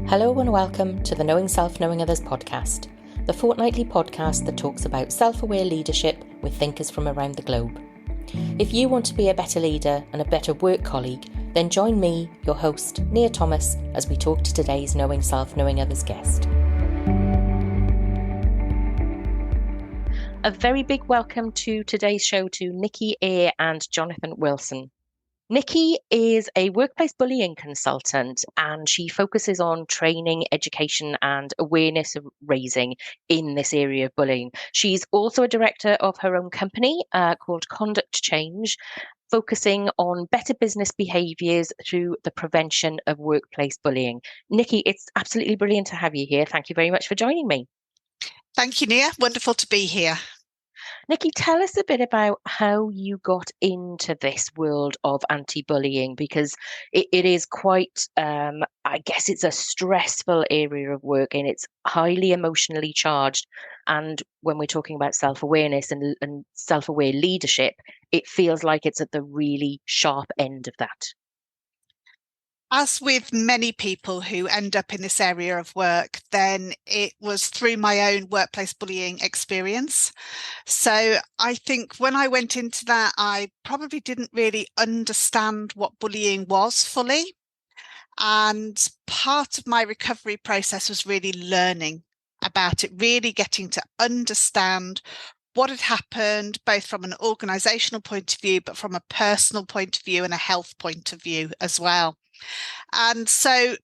Hello and welcome to the Knowing Self, Knowing Others podcast, the fortnightly podcast that talks about self-aware leadership with thinkers from around the globe. If you want to be a better leader and a better work colleague, then join me, your host, Nia Thomas, as we talk to today's Knowing Self, Knowing Others guest. A very big welcome to today's show to Nikki Eyre and Jonathan Wilson. Nikki is a workplace bullying consultant and she focuses on training, education and awareness raising in this area of bullying. She's also a director of her own company called Conduct Change, focusing on better business behaviours through the prevention of workplace bullying. Nikki, it's absolutely brilliant to have you here. Thank you very much for joining me. Thank you, Nia. Wonderful to be here. Nikki, tell us a bit about how you got into this world of anti-bullying, because it is quite, I guess it's a stressful area of work and it's highly emotionally charged. And when we're talking about self-awareness and self-aware leadership, it feels like it's at the really sharp end of that. As with many people who end up in this area of work, then it was through my own workplace bullying experience. So I think when I went into that, I probably didn't really understand what bullying was fully. And part of my recovery process was really learning about it, really getting to understand what had happened, both from an organisational point of view, but from a personal point of view and a health point of view as well. And so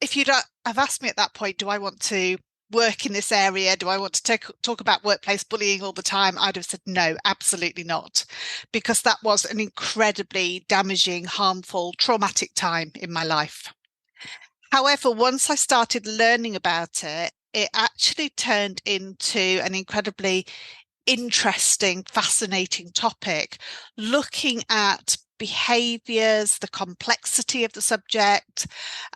if you'd have asked me at that point, do I want to work in this area? Do I want to talk about workplace bullying all the time? I'd have said, no, absolutely not, because that was an incredibly damaging, harmful, traumatic time in my life. However, once I started learning about it, it actually turned into an incredibly interesting, fascinating topic, looking at behaviours, the complexity of the subject,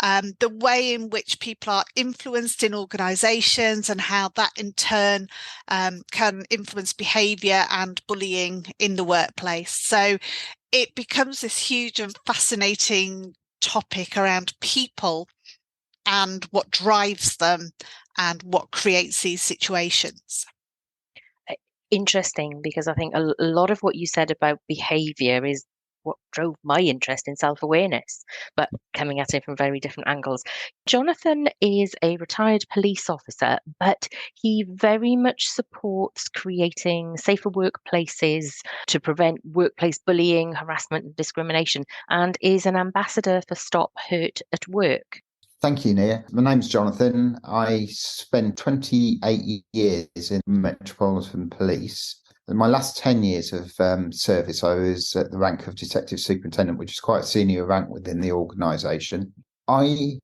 the way in which people are influenced in organisations and how that in turn can influence behaviour and bullying in the workplace. So it becomes this huge and fascinating topic around people and what drives them and what creates these situations. Interesting, because I think a lot of what you said about behaviour is what drove my interest in self-awareness, but coming at it from very different angles. Jonathan is a retired police officer, but he very much supports creating safer workplaces to prevent workplace bullying, harassment and discrimination, and is an ambassador for Stop Hurt at Work. Thank you, Nia. My name's Jonathan. I spent 28 years in Metropolitan Police. In my last 10 years of service, I was at the rank of Detective Superintendent, which is quite a senior rank within the organisation. I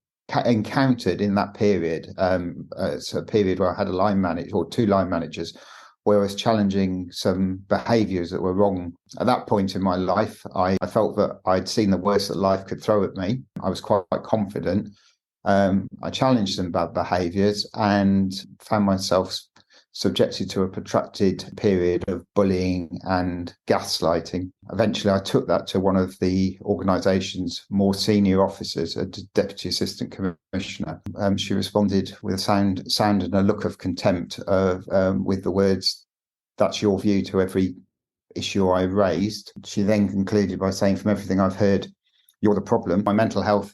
encountered in that period, it's a period where I had a line manager or two line managers, where I was challenging some behaviours that were wrong. At that point in my life, I felt that I'd seen the worst that life could throw at me. I was quite confident. I challenged some bad behaviours and found myself subjected to a protracted period of bullying and gaslighting. Eventually, I took that to one of the organisation's more senior officers, a Deputy Assistant Commissioner. She responded with a sound and a look of contempt with the words, "That's your view to every issue I raised." She then concluded by saying, "From everything I've heard, you're the problem." My mental health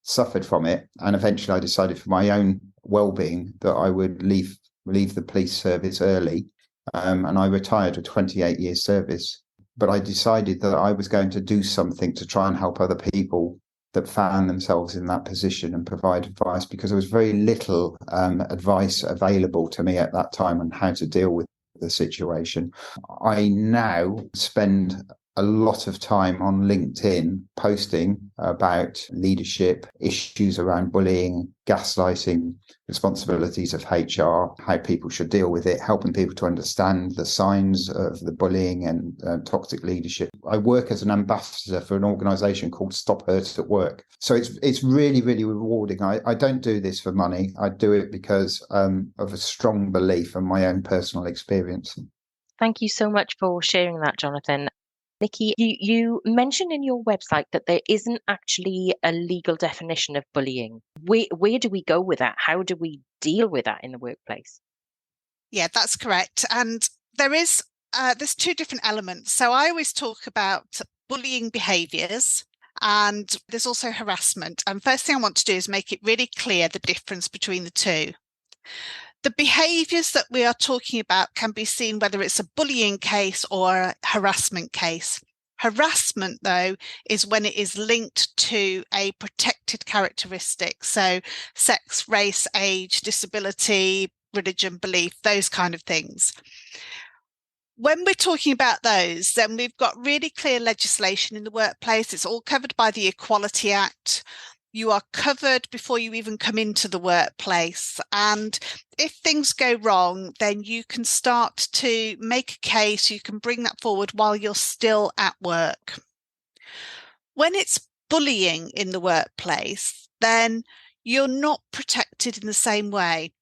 suffered from it, and eventually I decided for my own well-being that I would leave the police service early, and I retired with 28 years service. But I decided that I was going to do something to try and help other people that found themselves in that position and provide advice, because there was very little advice available to me at that time on how to deal with the situation. I now spend a lot of time on LinkedIn posting about leadership, issues around bullying, gaslighting, responsibilities of HR, how people should deal with it, helping people to understand the signs of the bullying and toxic leadership. I work as an ambassador for an organisation called Stop Hurt at Work. So it's really, really rewarding. I don't do this for money. I do it because of a strong belief and my own personal experience. Thank you so much for sharing that, Jonathan. Nikki, you mentioned in your website that there isn't actually a legal definition of bullying. Where do we go with that? How do we deal with that in the workplace? Yeah, that's correct. And there's two different elements. So I always talk about bullying behaviours, and there's also harassment. And first thing I want to do is make it really clear the difference between the two. The behaviours that we are talking about can be seen whether it's a bullying case or a harassment case. Harassment, though, is when it is linked to a protected characteristic. So sex, race, age, disability, religion, belief, those kind of things. When we're talking about those, then we've got really clear legislation in the workplace. It's all covered by the Equality Act. You are covered before you even come into the workplace. And if things go wrong, then you can start to make a case. You can bring that forward while you're still at work. When it's bullying in the workplace, then you're not protected in the same way.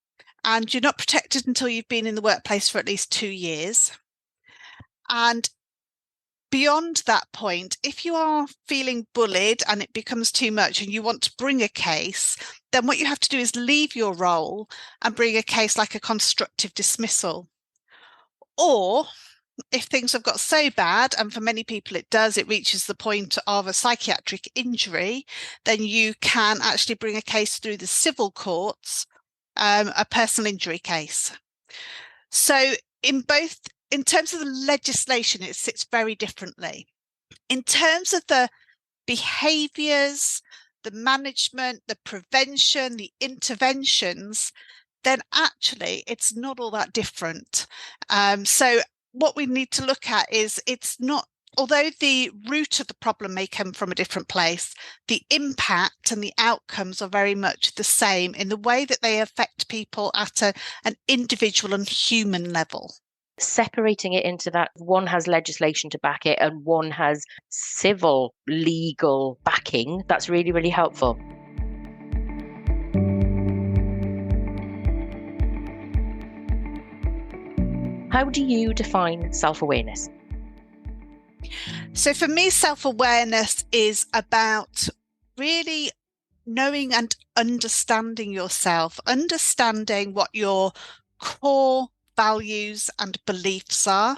And you're not protected until you've been in the workplace for at least 2 years. And beyond that point, if you are feeling bullied and it becomes too much and you want to bring a case, then what you have to do is leave your role and bring a case like a constructive dismissal. Or if things have got so bad, and for many people it does, it reaches the point of a psychiatric injury, then you can actually bring a case through the civil courts, a personal injury case. So in terms of the legislation, it sits very differently. In terms of the behaviours, the management, the prevention, the interventions, then actually it's not all that different. So what we need to look at is it's not, although the root of the problem may come from a different place, the impact and the outcomes are very much the same in the way that they affect people at an individual and human level. Separating it into that one has legislation to back it and one has civil legal backing, that's really, really helpful. How do you define self-awareness? So for me, self-awareness is about really knowing and understanding yourself, understanding what your core values and beliefs are,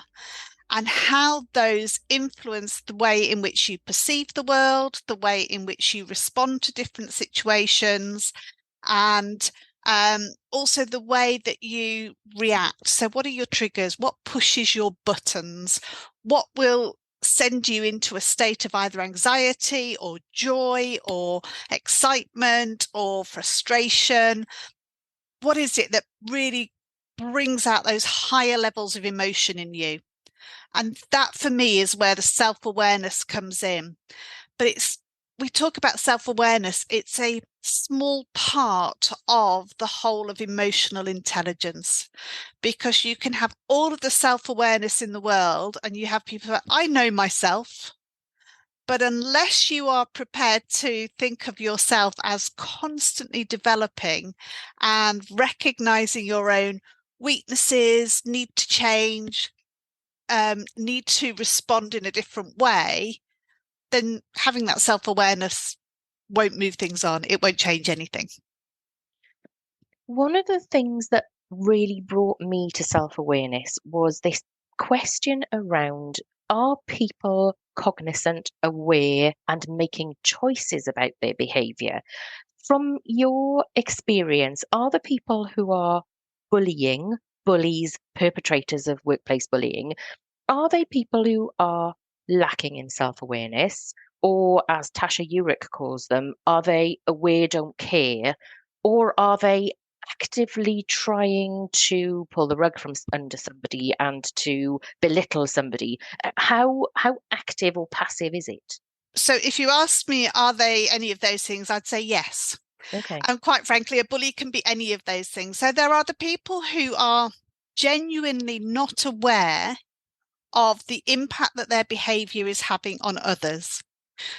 and how those influence the way in which you perceive the world, the way in which you respond to different situations, and also the way that you react. So what are your triggers? What pushes your buttons? What will send you into a state of either anxiety or joy or excitement or frustration? What is it that really brings out those higher levels of emotion in you? And that for me is where the self-awareness comes in. But we talk about self-awareness, it's a small part of the whole of emotional intelligence, because you can have all of the self-awareness in the world and you have people that I know myself, but unless you are prepared to think of yourself as constantly developing and recognizing your own weaknesses, need to change, need to respond in a different way, then having that self-awareness won't move things on. It won't change anything. One of the things that really brought me to self-awareness was this question around, are people cognizant, aware, and making choices about their behavior? From your experience, are the people who are bullying, bullies, perpetrators of workplace bullying, are they people who are lacking in self-awareness? Or, as Tasha Eurich calls them, are they aware, don't care? Or are they actively trying to pull the rug from under somebody and to belittle somebody? How active or passive is it? So if you ask me, are they any of those things, I'd say yes. Okay. And quite frankly, a bully can be any of those things. So there are the people who are genuinely not aware of the impact that their behavior is having on others.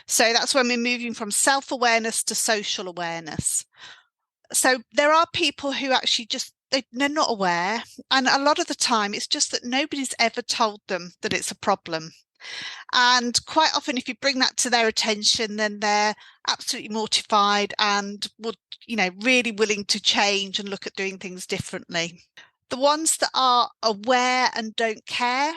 So that's when we're moving from self-awareness to social awareness. So there are people who actually just, they're not aware. And a lot of the time, it's just that nobody's ever told them that it's a problem. And quite often, if you bring that to their attention, then they're absolutely mortified and would, really willing to change and look at doing things differently. The ones that are aware and don't care,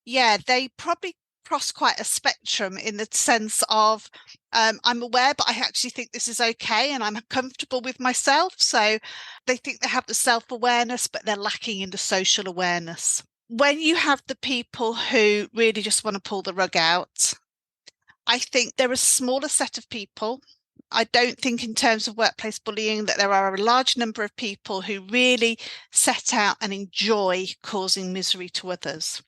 yeah, they probably cross quite a spectrum in the sense of I'm aware, but I actually think this is okay and I'm comfortable with myself. So they think they have the self-awareness, but they're lacking in the social awareness. When you have the people who really just want to pull the rug out, I think they're a smaller set of people. I don't think in terms of workplace bullying that there are a large number of people who really set out and enjoy causing misery to others,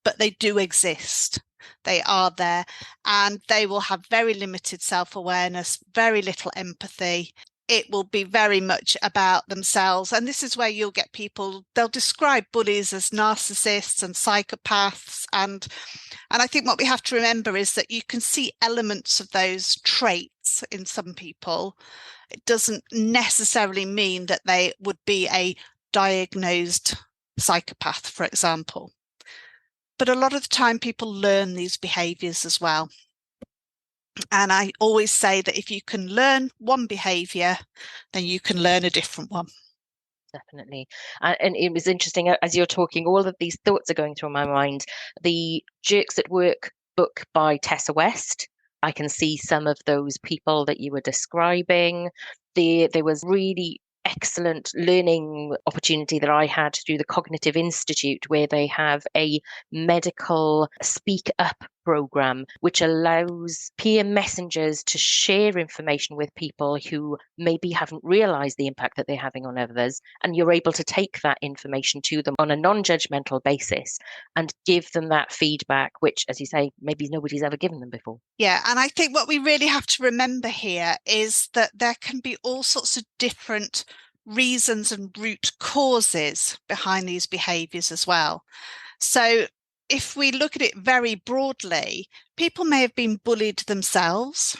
but they do exist. They are there, and they will have very limited self-awareness, very little empathy. It will be very much about themselves. And this is where you'll get people, they'll describe bullies as narcissists and psychopaths. And I think what we have to remember is that you can see elements of those traits in some people. It doesn't necessarily mean that they would be a diagnosed psychopath, for example. But a lot of the time people learn these behaviours as well. And I always say that if you can learn one behaviour, then you can learn a different one. Definitely. And it was interesting as you're talking, all of these thoughts are going through my mind. The Jerks at Work book by Tessa West, I can see some of those people that you were describing. There was really excellent learning opportunity that I had through the Cognitive Institute, where they have a medical speak up program, which allows peer messengers to share information with people who maybe haven't realized the impact that they're having on others. And you're able to take that information to them on a non-judgmental basis and give them that feedback, which, as you say, maybe nobody's ever given them before. Yeah, and I think what we really have to remember here is that there can be all sorts of different reasons and root causes behind these behaviours as well. So if we look at it very broadly, people may have been bullied themselves.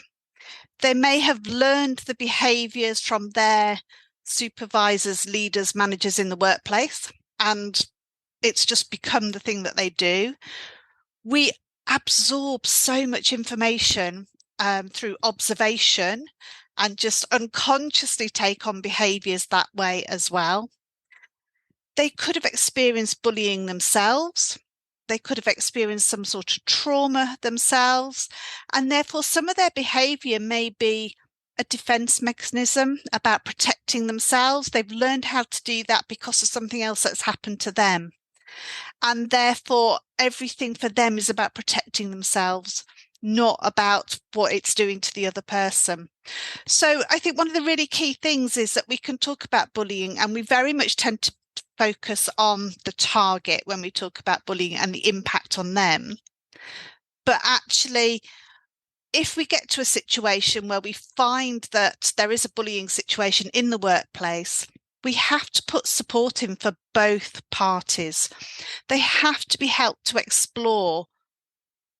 They may have learned the behaviours from their supervisors, leaders, managers in the workplace, and it's just become the thing that they do. We absorb so much information through observation and just unconsciously take on behaviours that way as well. They could have experienced bullying themselves. They could have experienced some sort of trauma themselves. And therefore, some of their behaviour may be a defence mechanism about protecting themselves. They've learned how to do that because of something else that's happened to them. And therefore, everything for them is about protecting themselves, not about what it's doing to the other person. So I think one of the really key things is that we can talk about bullying, and we very much tend to focus on the target when we talk about bullying and the impact on them. But actually, if we get to a situation where we find that there is a bullying situation in the workplace, we have to put support in for both parties. They have to be helped to explore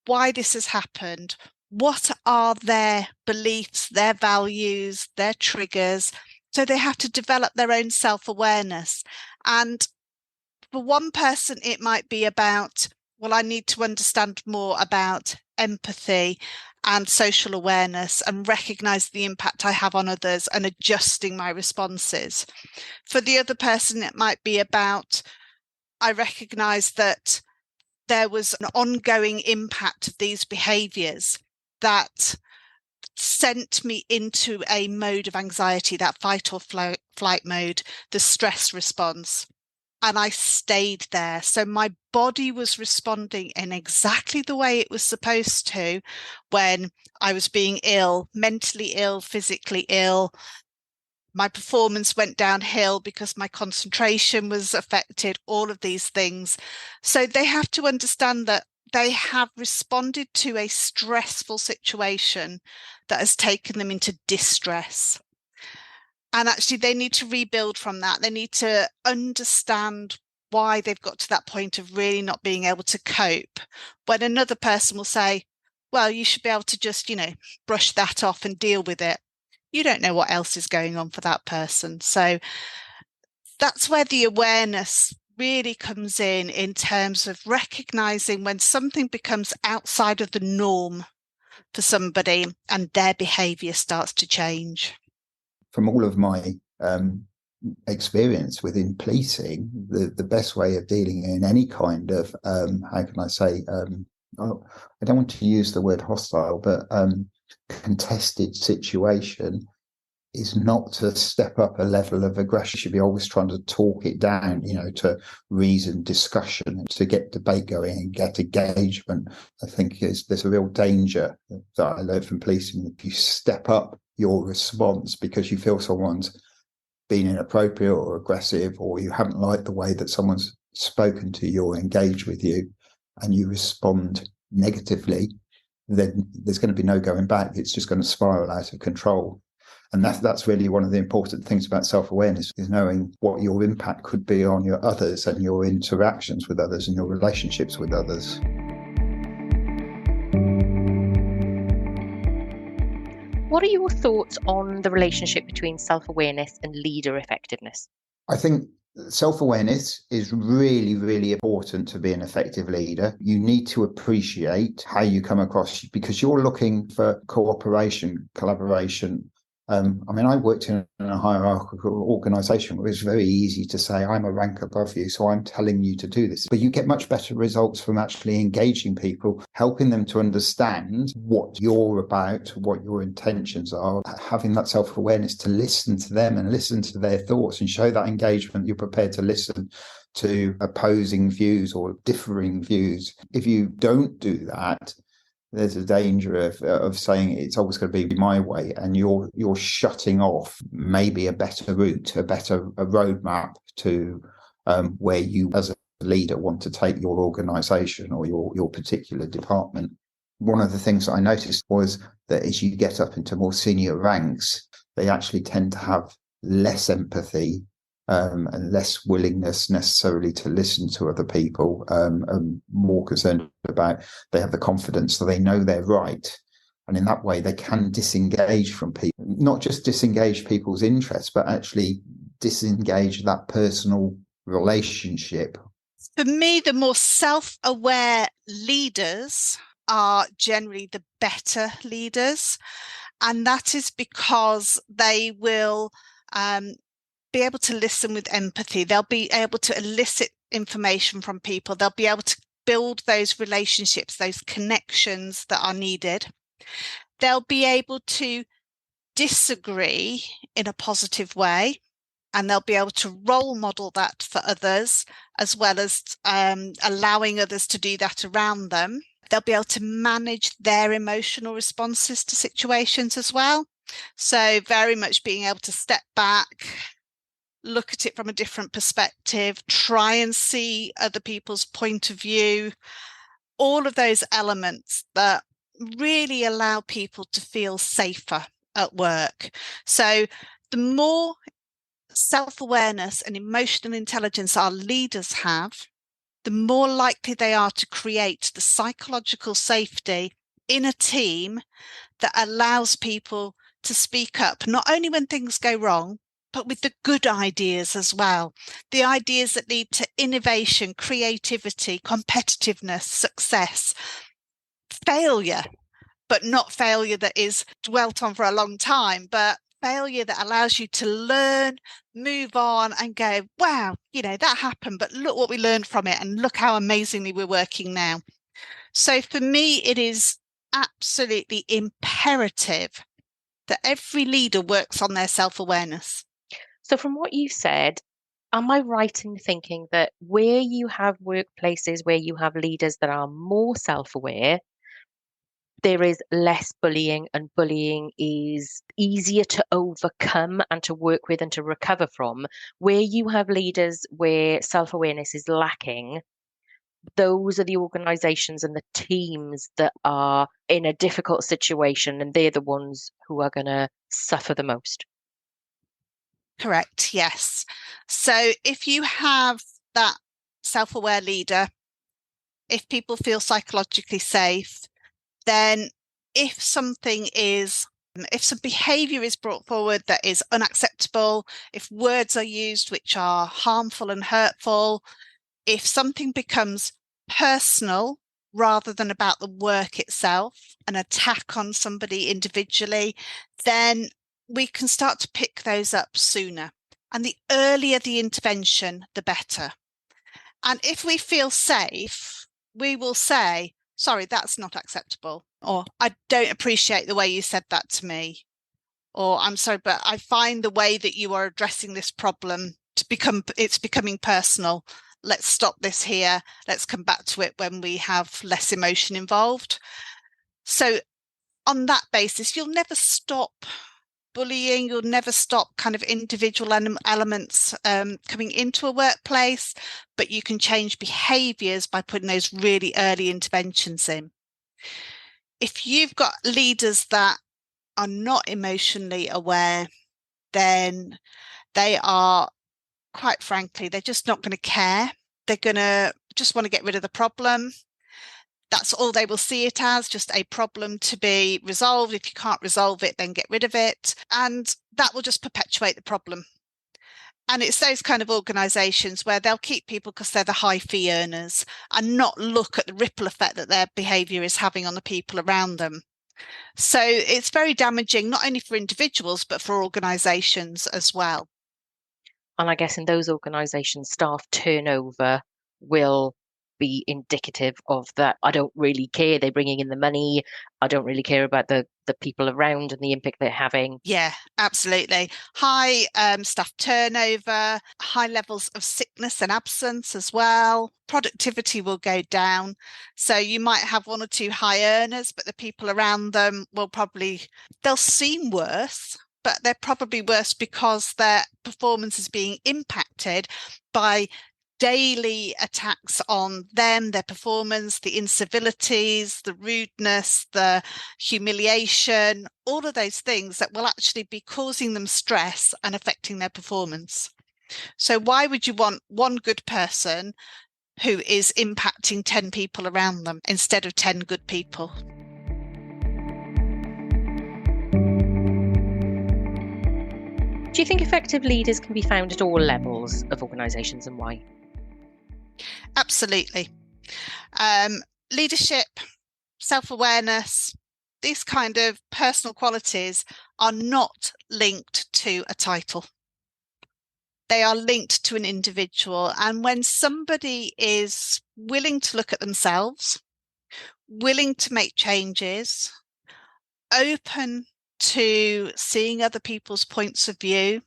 why this has happened. What are their beliefs, their values, their triggers? So they have to develop their own self-awareness. And for one person, it might be about, well, I need to understand more about empathy and social awareness and recognize the impact I have on others and adjusting my responses. For the other person, it might be about, I recognize that there was an ongoing impact of these behaviors that sent me into a mode of anxiety, that fight or flight mode, the stress response. And I stayed there. So my body was responding in exactly the way it was supposed to when I was being ill, mentally ill, physically ill. My performance went downhill because my concentration was affected, all of these things. So they have to understand that they have responded to a stressful situation that has taken them into distress. And actually, they need to rebuild from that. They need to understand why they've got to that point of really not being able to cope. When another person will say, well, you should be able to just, brush that off and deal with it. You don't know what else is going on for that person. So that's where the awareness really comes in terms of recognizing when something becomes outside of the norm for somebody and their behavior starts to change. From all of my experience within policing, the best way of dealing in any kind of how can I say, I don't want to use the word hostile, but contested situation is not to step up a level of aggression. You should be always trying to talk it down, to reason, discussion, to get debate going and get engagement. I think there's a real danger that I learned from policing. If you step up your response because you feel someone's been inappropriate or aggressive, or you haven't liked the way that someone's spoken to you or engaged with you, and you respond negatively, then there's going to be no going back. It's just going to spiral out of control. And that's really one of the important things about self-awareness, is knowing what your impact could be on your others and your interactions with others and your relationships with others. What are your thoughts on the relationship between self-awareness and leader effectiveness? I think self-awareness is really, really important to be an effective leader. You need to appreciate how you come across, because you're looking for cooperation, collaboration. I worked in a hierarchical organization where it was very easy to say, I'm a rank above you, so I'm telling you to do this. But you get much better results from actually engaging people, helping them to understand what you're about, what your intentions are, having that self-awareness to listen to them and listen to their thoughts and show that engagement. You're prepared to listen to opposing views or differing views. If you don't do that, there's a danger of saying it's always going to be my way, and you're shutting off maybe a better route, a roadmap to where you as a leader want to take your organization or your particular department. One of the things that I noticed was that as you get up into more senior ranks, they actually tend to have less empathy and less willingness necessarily to listen to other people, and more concerned about they have the confidence so they know they're right. And in that way, they can disengage from people, not just disengage people's interests, but actually disengage that personal relationship. For me, the more self-aware leaders are generally the better leaders. And that is because they will be able to listen with empathy. They'll be able to elicit information from people. They'll be able to build those relationships, those connections that are needed. They'll be able to disagree in a positive way, and they'll be able to role model that for others, as well as allowing others to do that around them. They'll be able to manage their emotional responses to situations as well. So very much being able to step back, look at it from a different perspective, try and see other people's point of view, all of those elements that really allow people to feel safer at work. So the more self-awareness and emotional intelligence our leaders have, the more likely they are to create the psychological safety in a team that allows people to speak up, not only when things go wrong, but with the good ideas as well. The ideas that lead to innovation, creativity, competitiveness, success, failure, but not failure that is dwelt on for a long time, but failure that allows you to learn, move on and go, wow, that happened, but look what we learned from it and look how amazingly we're working now. So for me, it is absolutely imperative that every leader works on their self-awareness. So from what you said, am I right in thinking that where you have workplaces where you have leaders that are more self-aware, there is less bullying, and bullying is easier to overcome and to work with and to recover from? Where you have leaders where self-awareness is lacking, those are the organizations and the teams that are in a difficult situation, and they're the ones who are going to suffer the most. Correct, yes. So if you have that self-aware leader, if people feel psychologically safe, then if something is If some behaviour is brought forward that is unacceptable, if words are used which are harmful and hurtful, if something becomes personal rather than about the work itself, an attack on somebody individually, then we can start to pick those up sooner. And the earlier the intervention, the better. And if we feel safe, we will say, sorry, that's not acceptable. Or I don't appreciate the way you said that to me. Or I'm sorry, but I find the way that you are addressing this problem it's becoming personal. Let's stop this here. Let's come back to it when we have less emotion involved. So on that basis, you'll never stop bullying, you'll never stop kind of individual elements coming into a workplace, but you can change behaviours by putting those really early interventions in. If you've got leaders that are not emotionally aware, then they are, quite frankly, they're just not going to care. They're going to just want to get rid of the problem. That's all they will see it as, just a problem to be resolved. If you can't resolve it, then get rid of it. And that will just perpetuate the problem. And it's those kind of organisations where they'll keep people because they're the high fee earners and not look at the ripple effect that their behaviour is having on the people around them. So it's very damaging, not only for individuals, but for organisations as well. And I guess in those organisations, staff turnover will be indicative of that. I don't really care. They're bringing in the money. I don't really care about the people around and the impact they're having. Yeah, absolutely. High staff turnover, high levels of sickness and absence as well. Productivity will go down. So you might have one or two high earners, but the people around them they'll seem worse, but they're probably worse because their performance is being impacted by daily attacks on them, their performance, the incivilities, the rudeness, the humiliation, all of those things that will actually be causing them stress and affecting their performance. So why would you want one good person who is impacting 10 people around them instead of 10 good people? Do you think effective leaders can be found at all levels of organisations, and why? Absolutely. Leadership, self-awareness, these kind of personal qualities are not linked to a title. They are linked to an individual. And when somebody is willing to look at themselves, willing to make changes, open to seeing other people's points of view,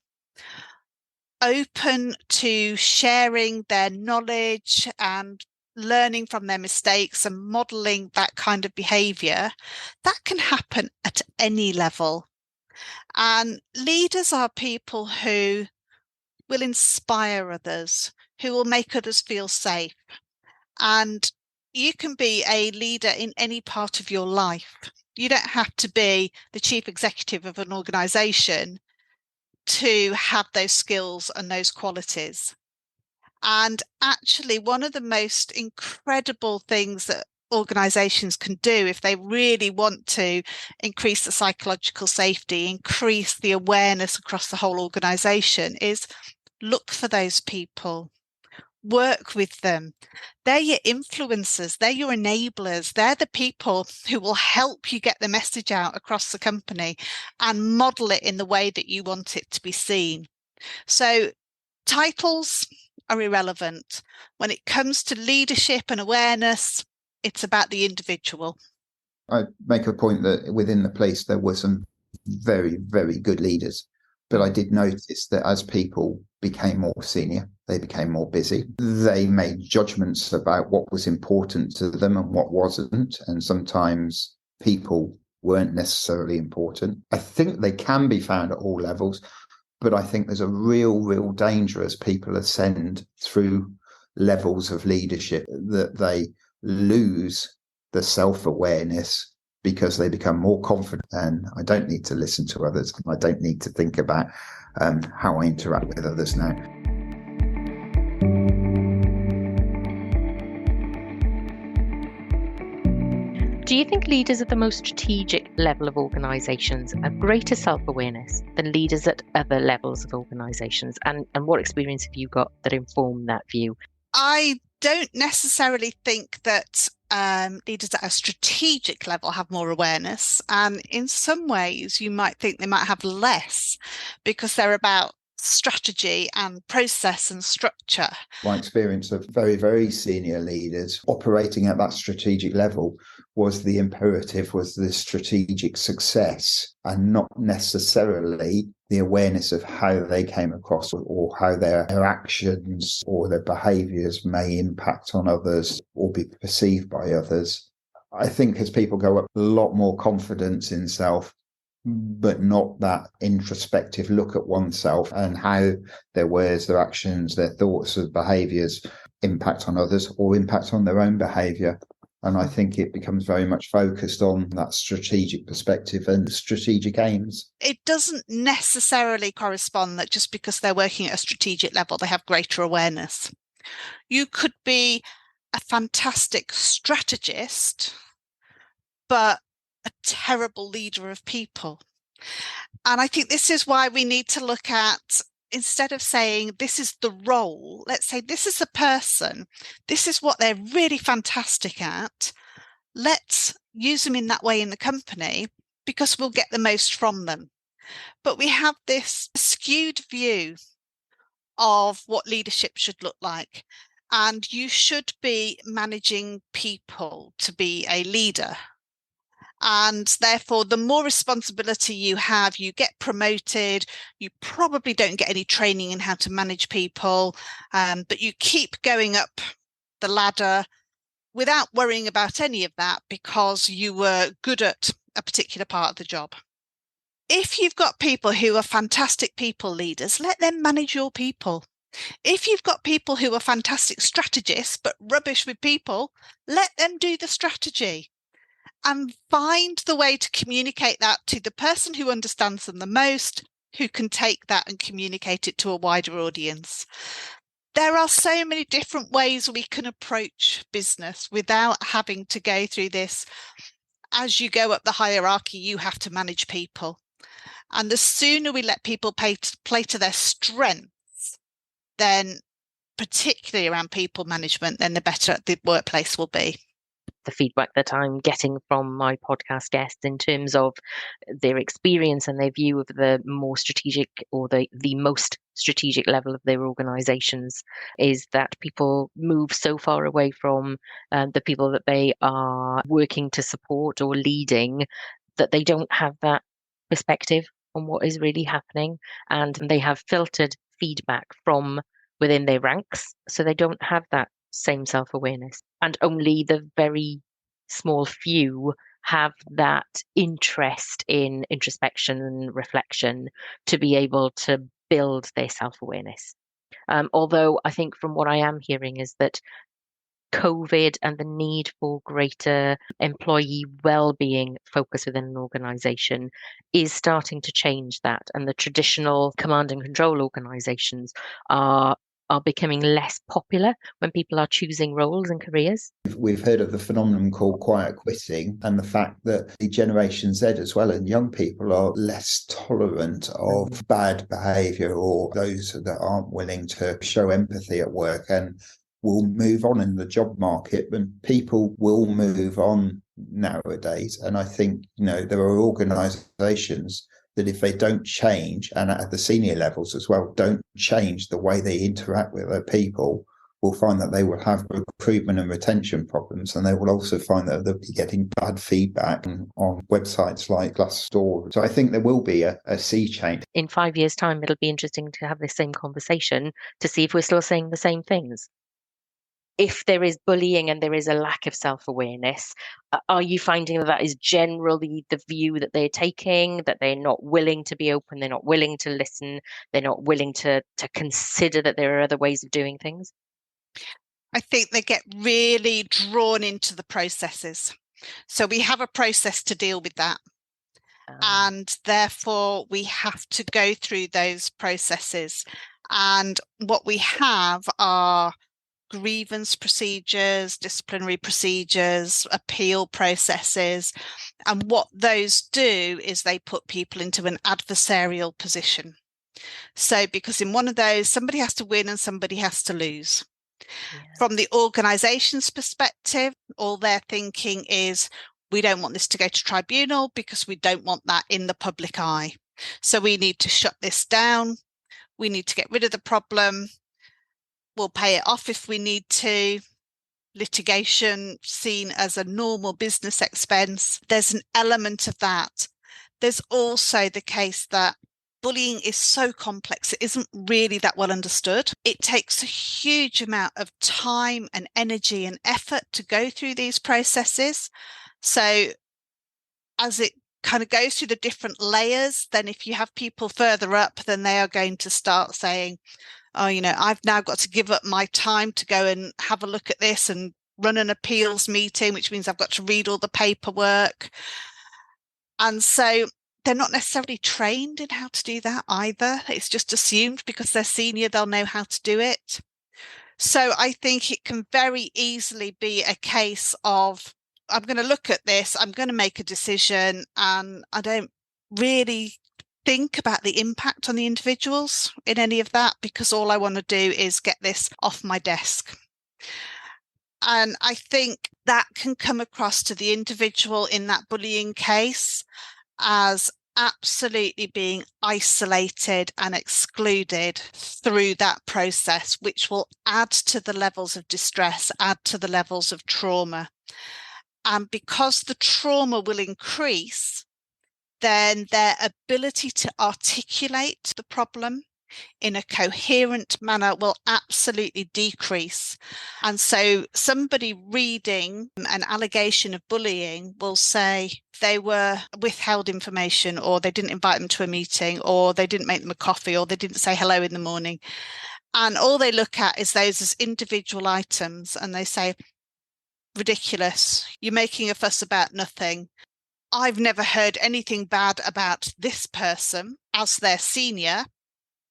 open to sharing their knowledge and learning from their mistakes and modelling that kind of behaviour, that can happen at any level. And leaders are people who will inspire others, who will make others feel safe. And you can be a leader in any part of your life. You don't have to be the chief executive of an organisation to have those skills and those qualities. And actually, one of the most incredible things that organisations can do if they really want to increase the psychological safety, increase the awareness across the whole organisation, is look for those people, work with them. They're your influencers, they're your enablers, they're the people who will help you get the message out across the company and model it in the way that you want it to be seen. So titles are irrelevant. When it comes to leadership and awareness, it's about the individual. I make a point that within the police there were some very, very good leaders. But I did notice that as people became more senior, they became more busy. They made judgments about what was important to them and what wasn't. And sometimes people weren't necessarily important. I think they can be found at all levels, but I think there's a real danger as people ascend through levels of leadership that they lose the self-awareness because they become more confident, and I don't need to listen to others. I don't need to think about how I interact with others now. Do Do you think leaders at the most strategic level of organisations have greater self-awareness than leaders at other levels of organisations? And what experience have you got that inform that view? I don't necessarily think that leaders at a strategic level have more awareness. And in some ways, you might think they might have less because they're about strategy and process and structure. My experience of very, very senior leaders operating at that strategic level was the imperative, was the strategic success, and not necessarily the awareness of how they came across or how their actions or their behaviours may impact on others or be perceived by others. I think as people go up, a lot more confidence in self, but not that introspective look at oneself and how their words, their actions, their thoughts, their behaviours impact on others or impact on their own behaviour. And I think it becomes very much focused on that strategic perspective and strategic aims. It doesn't necessarily correspond that just because they're working at a strategic level, they have greater awareness. You could be a fantastic strategist, but a terrible leader of people. And I think this is why we need to look at, instead of saying this is the role, let's say this is the person, this is what they're really fantastic at. Let's use them in that way in the company because we'll get the most from them. But we have this skewed view of what leadership should look like. And you should be managing people to be a leader. And therefore, the more responsibility you have, you get promoted. You probably don't get any training in how to manage people, but you keep going up the ladder without worrying about any of that because you were good at a particular part of the job. If you've got people who are fantastic people leaders, let them manage your people. If you've got people who are fantastic strategists but rubbish with people, let them do the strategy. And find the way to communicate that to the person who understands them the most, who can take that and communicate it to a wider audience. There are so many different ways we can approach business without having to go through this. As you go up the hierarchy, you have to manage people. And the sooner we let people play to their strengths, then particularly around people management, then the better the workplace will be. The feedback that I'm getting from my podcast guests in terms of their experience and their view of the more strategic or the most strategic level of their organizations is that people move so far away from the people that they are working to support or leading that they don't have that perspective on what is really happening, and they have filtered feedback from within their ranks, so they don't have that same self-awareness, and only the very small few have that interest in introspection and reflection to be able to build their self-awareness. Although I think from what I am hearing is that COVID and the need for greater employee well-being focus within an organization is starting to change that, and the traditional command and control organizations are becoming less popular when people are choosing roles and careers. We've heard of the phenomenon called quiet quitting, and the fact that the Generation Z as well and young people are less tolerant of bad behaviour or those that aren't willing to show empathy at work and will move on in the job market, and people will move on nowadays. And I think, there are organisations that if they don't change, and at the senior levels as well, don't change the way they interact with their people, will find that they will have recruitment and retention problems, and they will also find that they'll be getting bad feedback on websites like Glassdoor. So I think there will be a sea change. In 5 years' time, it'll be interesting to have this same conversation to see if we're still saying the same things. If there is bullying and there is a lack of self-awareness, are you finding that is generally the view that they're taking, that they're not willing to be open, they're not willing to listen, they're not willing to consider that there are other ways of doing things? I think they get really drawn into the processes. So we have a process to deal with that. And therefore, we have to go through those processes. And what we have are grievance procedures, disciplinary procedures, appeal processes. And what those do is they put people into an adversarial position. So because in one of those, somebody has to win and somebody has to lose. Yeah. From the organisation's perspective, all they're thinking is, we don't want this to go to tribunal because we don't want that in the public eye. So we need to shut this down. We need to get rid of the problem. We'll pay it off if we need to. Litigation seen as a normal business expense. There's an element of that. There's also the case that bullying is so complex, it isn't really that well understood. It takes a huge amount of time and energy and effort to go through these processes. So as it kind of goes through the different layers, then if you have people further up, then they are going to start saying, oh, I've now got to give up my time to go and have a look at this and run an appeals meeting, which means I've got to read all the paperwork. And so they're not necessarily trained in how to do that either. It's just assumed because they're senior, they'll know how to do it. So I think it can very easily be a case of, I'm going to look at this, I'm going to make a decision, and I don't really think about the impact on the individuals in any of that, because all I want to do is get this off my desk. And I think that can come across to the individual in that bullying case as absolutely being isolated and excluded through that process, which will add to the levels of distress, add to the levels of trauma. And because the trauma will increase, then their ability to articulate the problem in a coherent manner will absolutely decrease. And so somebody reading an allegation of bullying will say they were withheld information, or they didn't invite them to a meeting, or they didn't make them a coffee, or they didn't say hello in the morning. And all they look at is those as individual items, and they say, ridiculous, you're making a fuss about nothing. I've never heard anything bad about this person. As their senior,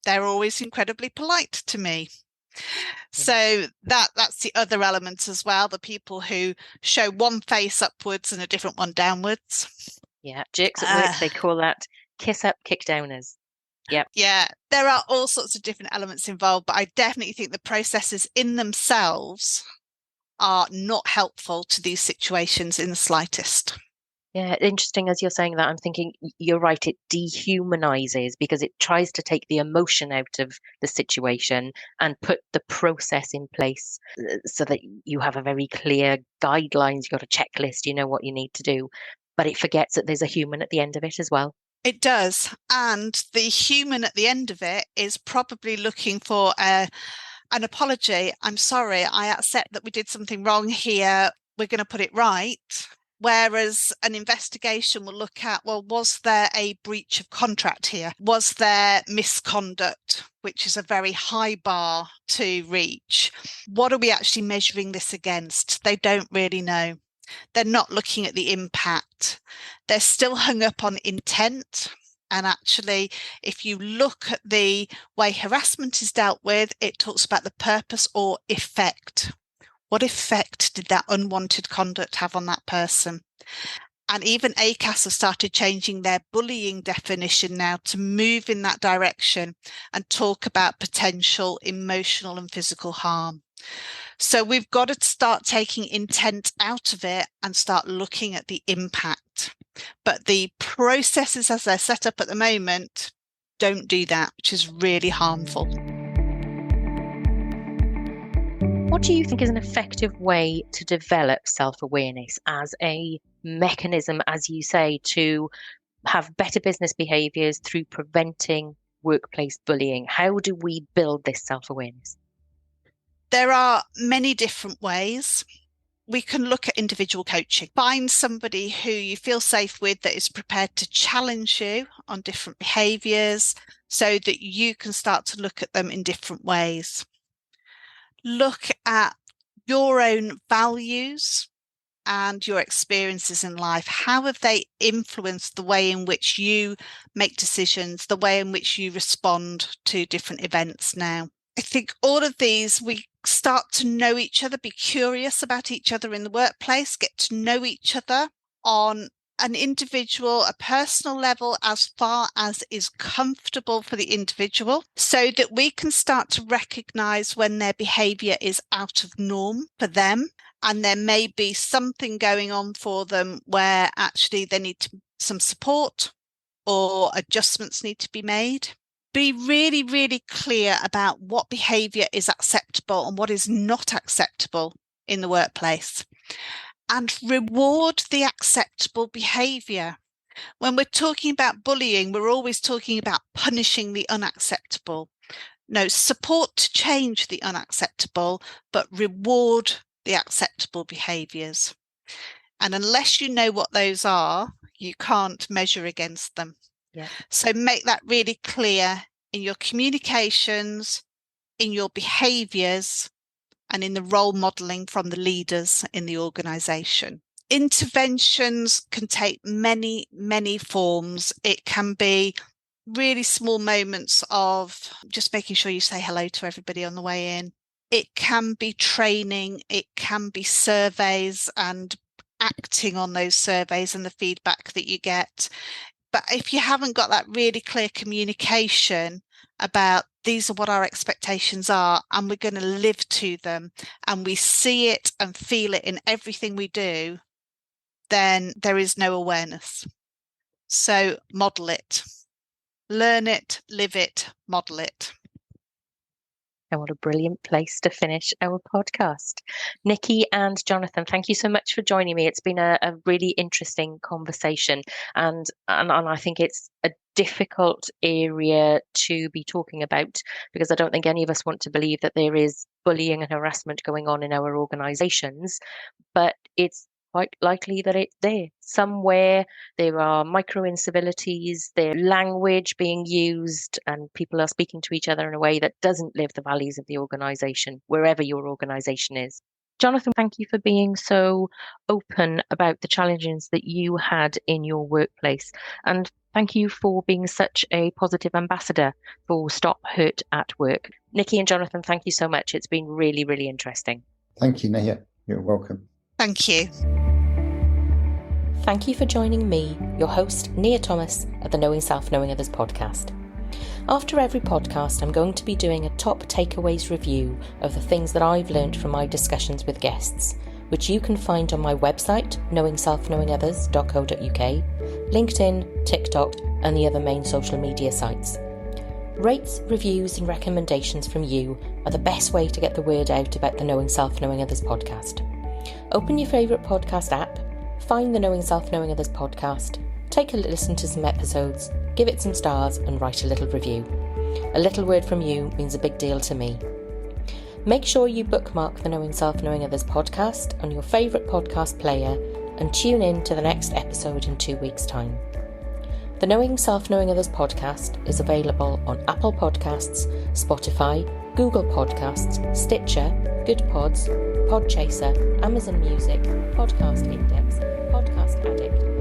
they're always incredibly polite to me. So that's the other element as well, the people who show one face upwards and a different one downwards. Yeah, jerks at work, they call that kiss up, kick downers. Yep. Yeah, there are all sorts of different elements involved, but I definitely think the processes in themselves are not helpful to these situations in the slightest. Yeah, interesting as you're saying that. I'm thinking you're right, it dehumanizes because it tries to take the emotion out of the situation and put the process in place so that you have a very clear guidelines, you've got a checklist, you know what you need to do. But it forgets that there's a human at the end of it as well. It does. And the human at the end of it is probably looking for an apology. I'm sorry, I accept that we did something wrong here. We're going to put it right. Whereas an investigation will look at, well, was there a breach of contract here? Was there misconduct, which is a very high bar to reach? What are we actually measuring this against? They don't really know. They're not looking at the impact. They're still hung up on intent. And actually, if you look at the way harassment is dealt with, it talks about the purpose or effect. What effect did that unwanted conduct have on that person? And even ACAS have started changing their bullying definition now to move in that direction and talk about potential emotional and physical harm. So we've got to start taking intent out of it and start looking at the impact. But the processes as they're set up at the moment don't do that, which is really harmful. What do you think is an effective way to develop self-awareness as a mechanism, as you say, to have better business behaviours through preventing workplace bullying? How do we build this self-awareness? There are many different ways. We can look at individual coaching. Find somebody who you feel safe with that is prepared to challenge you on different behaviours so that you can start to look at them in different ways. Look at your own values and your experiences in life. How have they influenced the way in which you make decisions, the way in which you respond to different events now? I think all of these, we start to know each other, be curious about each other in the workplace, get to know each other on an individual, a personal level, as far as is comfortable for the individual, so that we can start to recognise when their behaviour is out of norm for them, and there may be something going on for them where actually they need some support or adjustments need to be made. Be really, really clear about what behaviour is acceptable and what is not acceptable in the workplace, and reward the acceptable behaviour. When we're talking about bullying, we're always talking about punishing the unacceptable. No, support to change the unacceptable, but reward the acceptable behaviours. And unless you know what those are, you can't measure against them. Yeah. So make that really clear in your communications, in your behaviours, and in the role modelling from the leaders in the organisation. Interventions can take many, many forms. It can be really small moments of just making sure you say hello to everybody on the way in. It can be training. It can be surveys and acting on those surveys and the feedback that you get. But if you haven't got that really clear communication about these are what our expectations are, and we're going to live to them, and we see it and feel it in everything we do, then there is no awareness. So model it, learn it, live it, model it. And what a brilliant place to finish our podcast. Nikki and Jonathan, thank you so much for joining me. It's been a really interesting conversation, and I think it's a difficult area to be talking about, because I don't think any of us want to believe that there is bullying and harassment going on in our organisations, but it's quite likely that it's there somewhere. There are micro incivilities, there's language being used, and people are speaking to each other in a way that doesn't live the values of the organisation, wherever your organisation is. Jonathan, thank you for being so open about the challenges that you had in your workplace. And thank you for being such a positive ambassador for Stop Hurt at Work. Nikki and Jonathan, thank you so much. It's been really, really interesting. Thank you, Nia. You're welcome. Thank you. Thank you for joining me, your host, Nia Thomas, at the Knowing Self, Knowing Others podcast. After every podcast, I'm going to be doing a top takeaways review of the things that I've learned from my discussions with guests, which you can find on my website, knowingselfknowingothers.co.uk, LinkedIn, TikTok, and the other main social media sites. Rates, reviews, and recommendations from you are the best way to get the word out about the Knowing Self, Knowing Others podcast. Open your favourite podcast app, find the Knowing Self, Knowing Others podcast, take a listen to some episodes, give it some stars, and write a little review. A little word from you means a big deal to me. Make sure you bookmark the Knowing Self, Knowing Others podcast on your favourite podcast player and tune in to the next episode in 2 weeks' time. The Knowing Self, Knowing Others podcast is available on Apple Podcasts, Spotify, Google Podcasts, Stitcher, Good Pods, Podchaser, Amazon Music, Podcast Index, Podcast Addict,